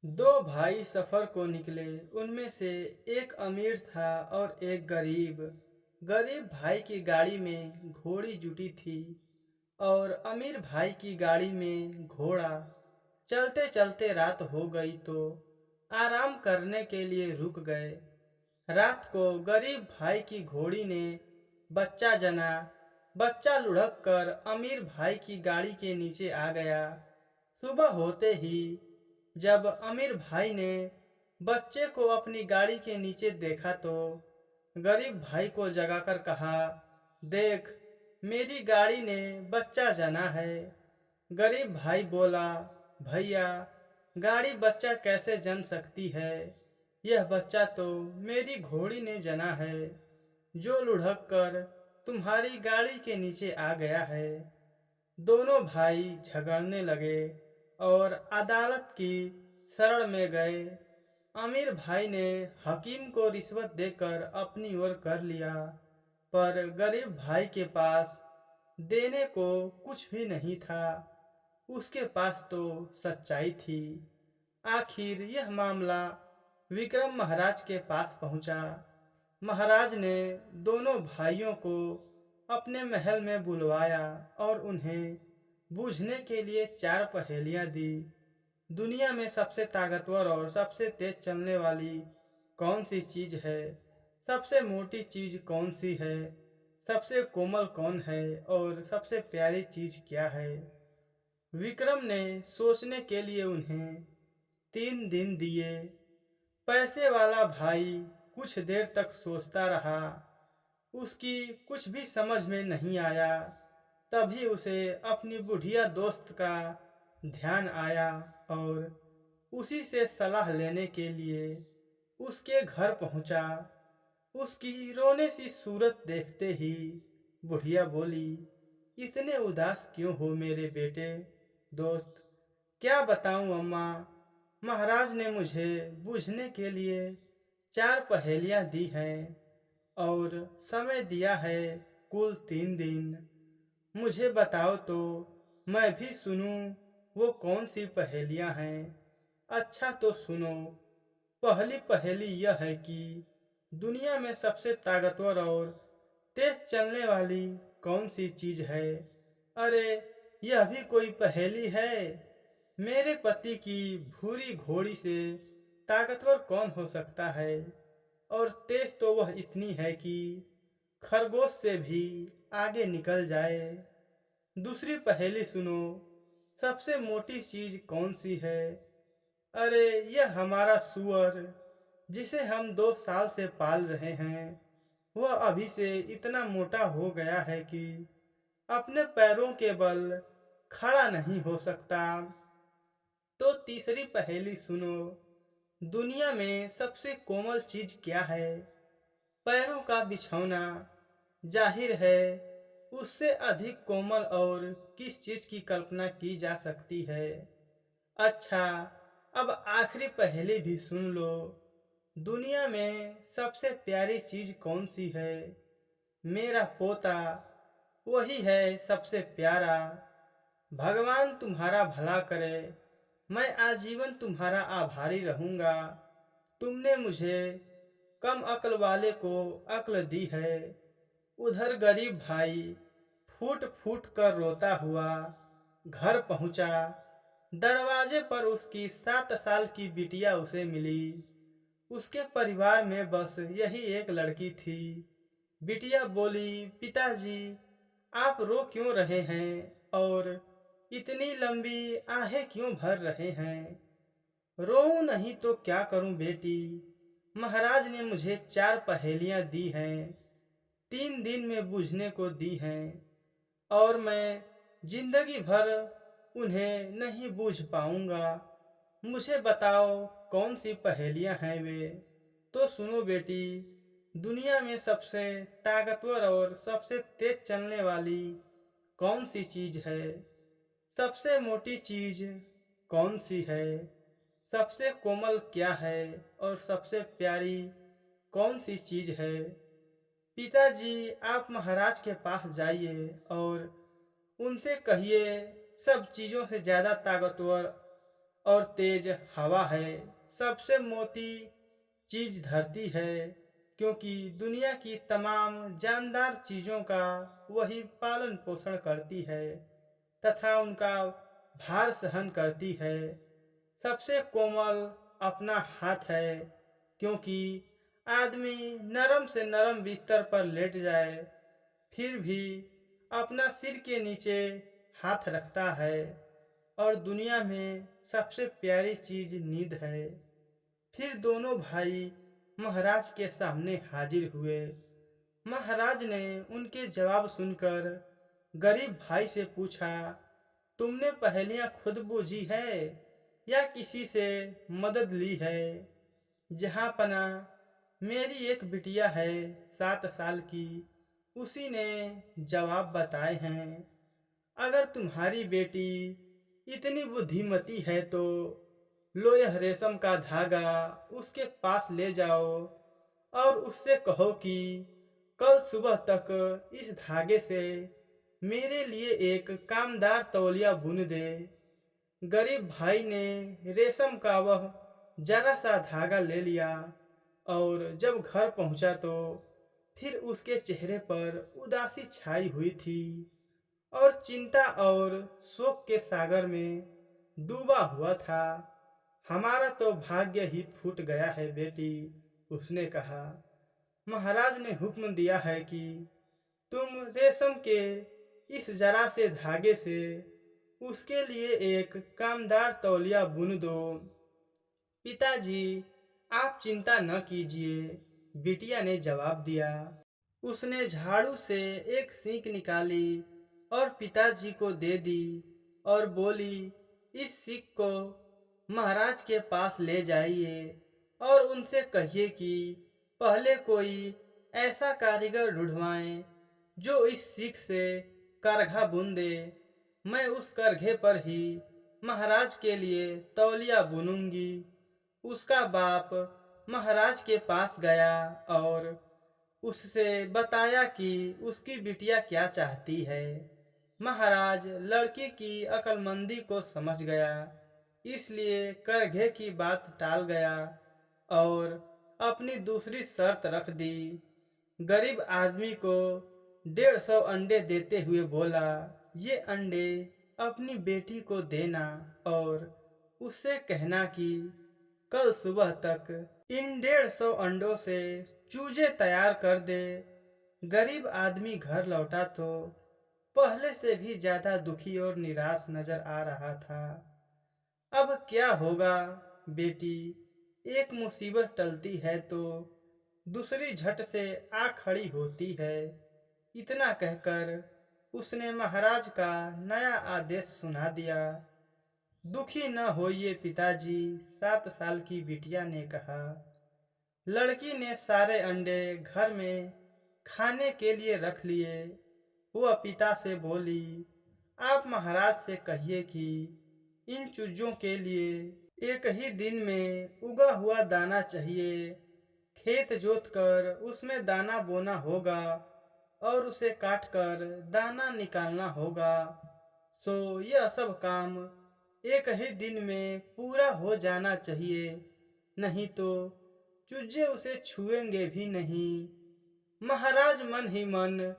दो भाई सफर को निकले। उनमें से एक अमीर था और एक गरीब। गरीब भाई की गाड़ी में घोड़ी जुटी थी और अमीर भाई की गाड़ी में घोड़ा। चलते चलते रात हो गई तो आराम करने के लिए रुक गए। रात को गरीब भाई की घोड़ी ने बच्चा जना। बच्चा लुढ़क कर अमीर भाई की गाड़ी के नीचे आ गया। सुबह होते ही जब अमीर भाई ने बच्चे को अपनी गाड़ी के नीचे देखा तो गरीब भाई को जगाकर कहा, देख, मेरी गाड़ी ने बच्चा जना है। गरीब भाई बोला, भैया, गाड़ी बच्चा कैसे जन सकती है? यह बच्चा तो मेरी घोड़ी ने जना है, जो लुढ़क कर तुम्हारी गाड़ी के नीचे आ गया है। दोनों भाई झगड़ने लगे और अदालत की शरण में गए। अमीर भाई ने हकीम को रिश्वत देकर अपनी ओर कर लिया, पर गरीब भाई के पास देने को कुछ भी नहीं था। उसके पास तो सच्चाई थी। आखिर यह मामला विक्रम महाराज के पास पहुंचा। महाराज ने दोनों भाइयों को अपने महल में बुलवाया और उन्हें बूझने के लिए चार पहेलियां दी। दुनिया में सबसे ताकतवर और सबसे तेज चलने वाली कौन सी चीज है? सबसे मोटी चीज कौन सी है? सबसे कोमल कौन है और सबसे प्यारी चीज क्या है? विक्रम ने सोचने के लिए उन्हें 3 दिन दिए। पैसे वाला भाई कुछ देर तक सोचता रहा। उसकी कुछ भी समझ में नहीं आया। तभी उसे अपनी बुढ़िया दोस्त का ध्यान आया और उसी से सलाह लेने के लिए उसके घर पहुंचा। उसकी रोने सी सूरत देखते ही बुढ़िया बोली, इतने उदास क्यों हो मेरे बेटे? दोस्त, क्या बताऊं अम्मा, महाराज ने मुझे बूझने के लिए चार पहेलियां दी हैं और समय दिया है कुल 3 दिन। मुझे बताओ तो मैं भी सुनूं वो कौन सी पहेलियां हैं। अच्छा तो सुनो। पहली पहेली यह है कि दुनिया में सबसे ताकतवर और तेज चलने वाली कौन सी चीज है? अरे, यह भी कोई पहेली है? मेरे पति की भूरी घोड़ी से ताकतवर कौन हो सकता है? और तेज तो वह इतनी है कि खरगोश से भी आगे निकल जाए। दूसरी पहेली सुनो। सबसे मोटी चीज कौन सी है? अरे, यह हमारा सुअर, जिसे हम 2 साल से पाल रहे हैं। वह अभी से इतना मोटा हो गया है कि अपने पैरों के बल खड़ा नहीं हो सकता। तो तीसरी पहेली सुनो। दुनिया में सबसे कोमल चीज क्या है? पैरों का बिछौना। जाहिर है, उससे अधिक कोमल और किस चीज की कल्पना की जा सकती है? अच्छा, अब आखिरी पहेली भी सुन लो। दुनिया में सबसे प्यारी चीज कौन सी है? मेरा पोता, वही है सबसे प्यारा। भगवान तुम्हारा भला करे। मैं आजीवन तुम्हारा आभारी रहूंगा। तुमने मुझे, कम अक्ल वाले को, अक्ल दी है। उधर गरीब भाई फूट फूट कर रोता हुआ घर पहुंचा। दरवाजे पर उसकी 7 साल की बिटिया उसे मिली। उसके परिवार में बस यही एक लड़की थी। बिटिया बोली, पिताजी, आप रो क्यों रहे हैं और इतनी लंबी आहें क्यों भर रहे हैं? रोऊं नहीं तो क्या करूं बेटी? महाराज ने मुझे 4 पहेलियां दी हैं, 3 दिन में बूझने को दी हैं, और मैं जिंदगी भर उन्हें नहीं बूझ पाऊंगा। मुझे बताओ कौन सी पहेलियां हैं वे? तो सुनो बेटी, दुनिया में सबसे ताकतवर और सबसे तेज चलने वाली कौन सी चीज है? सबसे मोटी चीज कौन सी है? सबसे कोमल क्या है और सबसे प्यारी कौन सी चीज है? पिताजी, आप महाराज के पास जाइए और उनसे कहिए सब चीजों से ज्यादा ताकतवर और तेज हवा है। सबसे मोटी चीज धरती है, क्योंकि दुनिया की तमाम जानदार चीजों का वही पालन पोषण करती है तथा उनका भार सहन करती है। सबसे कोमल अपना हाथ है, क्योंकि आदमी नरम से नरम बिस्तर पर लेट जाए फिर भी अपना सिर के नीचे हाथ रखता है। और दुनिया में सबसे प्यारी चीज नींद है। फिर दोनों भाई महाराज के सामने हाजिर हुए। महाराज ने उनके जवाब सुनकर गरीब भाई से पूछा, तुमने पहेलियां खुद बूझी है या किसी से मदद ली है? जहाँ पना, मेरी एक बिटिया है 7 साल की, उसी ने जवाब बताए हैं। अगर तुम्हारी बेटी इतनी बुद्धिमती है तो लो यह रेशम का धागा उसके पास ले जाओ और उससे कहो कि कल सुबह तक इस धागे से मेरे लिए एक कामदार तौलिया बुन दे। गरीब भाई ने रेशम का वह जरा सा धागा ले लिया और जब घर पहुंचा तो फिर उसके चेहरे पर उदासी छाई हुई थी और चिंता और शोक के सागर में डूबा हुआ था। हमारा तो भाग्य ही फूट गया है बेटी, उसने कहा। महाराज ने हुक्म दिया है कि तुम रेशम के इस जरा से धागे से उसके लिए एक कामदार तौलिया बुन दो। पिताजी, आप चिंता न कीजिए, बिटिया ने जवाब दिया। उसने झाड़ू से एक सीख निकाली और पिताजी को दे दी और बोली, इस सीख को महाराज के पास ले जाइए और उनसे कहिए कि पहले कोई ऐसा कारीगर ढूंढवाएं जो इस सीख से करघा बुन दे। मैं उस करघे पर ही महाराज के लिए तौलिया बुनूंगी। उसका बाप महाराज के पास गया और उससे बताया कि उसकी बिटिया क्या चाहती है। महाराज लड़की की अक्लमंदी को समझ गया, इसलिए करघे की बात टाल गया और अपनी दूसरी शर्त रख दी। गरीब आदमी को 150 अंडे देते हुए बोला, ये अंडे अपनी बेटी को देना और उससे कहना कि कल सुबह तक इन 150 अंडों से चूजे तैयार कर दे। गरीब आदमी घर लौटा तो पहले से भी ज्यादा दुखी और निराश नजर आ रहा था। अब क्या होगा बेटी, एक मुसीबत टलती है तो दूसरी झट से आ खड़ी होती है। इतना कहकर उसने महाराज का नया आदेश सुना दिया। दुखी न होइए पिताजी, 7 साल की बिटिया ने कहा। लड़की ने सारे अंडे घर में खाने के लिए रख लिए। वह पिता से बोली, आप महाराज से कहिए कि इन चूजों के लिए एक ही दिन में उगा हुआ दाना चाहिए। खेत जोतकर उसमें दाना बोना होगा और उसे काटकर दाना निकालना होगा। सो यह सब काम एक ही दिन में पूरा हो जाना चाहिए, नहीं तो चूजे उसे छुएंगे भी नहीं। महाराज मन ही मन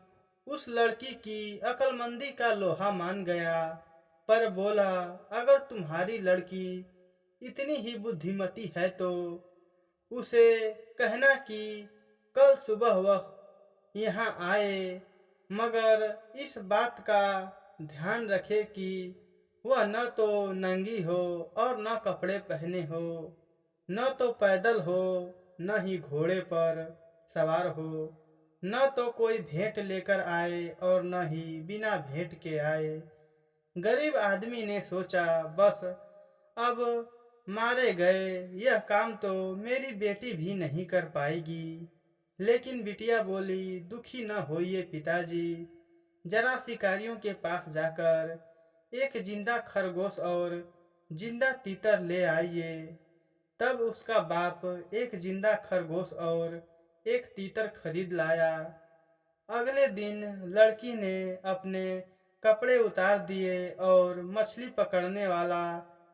उस लड़की की अक्लमंदी का लोहा मान गया, पर बोला, अगर तुम्हारी लड़की इतनी ही बुद्धिमती है तो उसे कहना कि कल सुबह वह यहाँ आए, मगर इस बात का ध्यान रखे कि वह न तो नंगी हो और न कपड़े पहने हो, न तो पैदल हो न ही घोड़े पर सवार हो, न तो कोई भेंट लेकर आए और न ही बिना भेंट के आए। गरीब आदमी ने सोचा, बस अब मारे गए, यह काम तो मेरी बेटी भी नहीं कर पाएगी। लेकिन बिटिया बोली, दुखी न होइए पिताजी, जरा शिकारियों के पास जाकर एक जिंदा खरगोश और जिंदा तीतर ले आइए। तब उसका बाप एक जिंदा खरगोश और एक तीतर खरीद लाया। अगले दिन लड़की ने अपने कपड़े उतार दिए और मछली पकड़ने वाला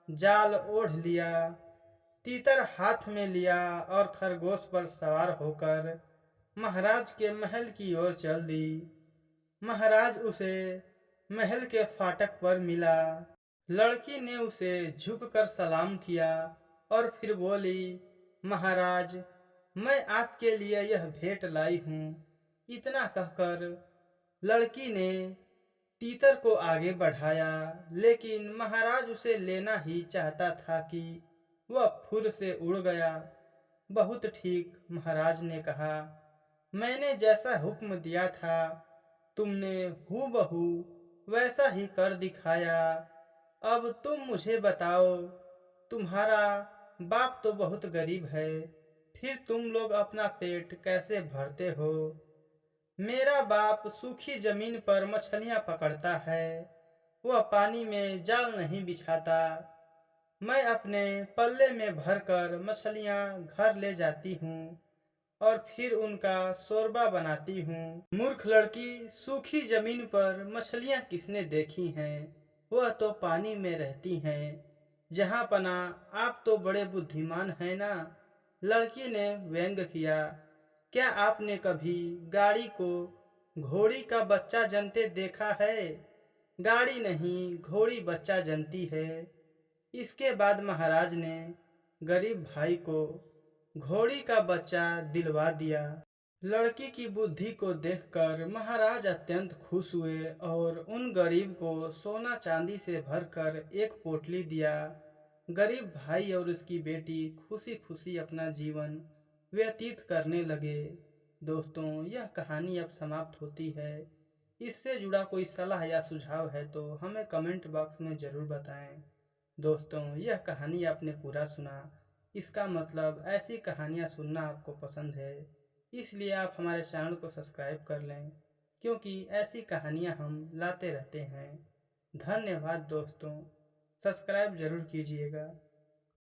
जाल ओढ़ लिया, तीतर हाथ में लिया और खरगोश पर सवार होकर महाराज के महल की ओर चल दी। महाराज उसे महल के फाटक पर मिला। लड़की ने उसे झुककर सलाम किया और फिर बोली, महाराज, मैं आपके लिए यह भेंट लाई हूँ। इतना कहकर लड़की ने तीतर को आगे बढ़ाया, लेकिन महाराज उसे लेना ही चाहता था कि वह फुर से उड़ गया। बहुत ठीक, महाराज ने कहा, मैंने जैसा हुक्म दिया था तुमने हूबहू वैसा ही कर दिखाया। अब तुम मुझे बताओ, तुम्हारा बाप तो बहुत गरीब है, फिर तुम लोग अपना पेट कैसे भरते हो? मेरा बाप सूखी जमीन पर मछलियां पकड़ता है, वह पानी में जाल नहीं बिछाता। मैं अपने पल्ले में भरकर मछलियां घर ले जाती हूँ और फिर उनका शोरबा बनाती हूँ। मूर्ख लड़की, सूखी जमीन पर मछलियां किसने देखी हैं? वह तो पानी में रहती हैं। जहाँ पना, आप तो बड़े बुद्धिमान हैं ना? लड़की ने व्यंग किया। क्या आपने कभी गाड़ी को घोड़ी का बच्चा जनते देखा है? गाड़ी नहीं, घोड़ी बच्चा जनती है। इसके बाद महाराज ने गरीब भाई को घोड़ी का बच्चा दिलवा दिया। लड़की की बुद्धि को देखकर महाराज अत्यंत खुश हुए और उन गरीब को सोना चांदी से भरकर एक पोटली दिया। गरीब भाई और उसकी बेटी खुशी खुशी अपना जीवन व्यतीत करने लगे। दोस्तों, यह कहानी अब समाप्त होती है। इससे जुड़ा कोई सलाह या सुझाव है तो हमें कमेंट बॉक्स में ज़रूर बताएं। दोस्तों, यह कहानी आपने पूरा सुना, इसका मतलब ऐसी कहानियाँ सुनना आपको पसंद है, इसलिए आप हमारे चैनल को सब्सक्राइब कर लें, क्योंकि ऐसी कहानियाँ हम लाते रहते हैं। धन्यवाद दोस्तों, सब्सक्राइब ज़रूर कीजिएगा।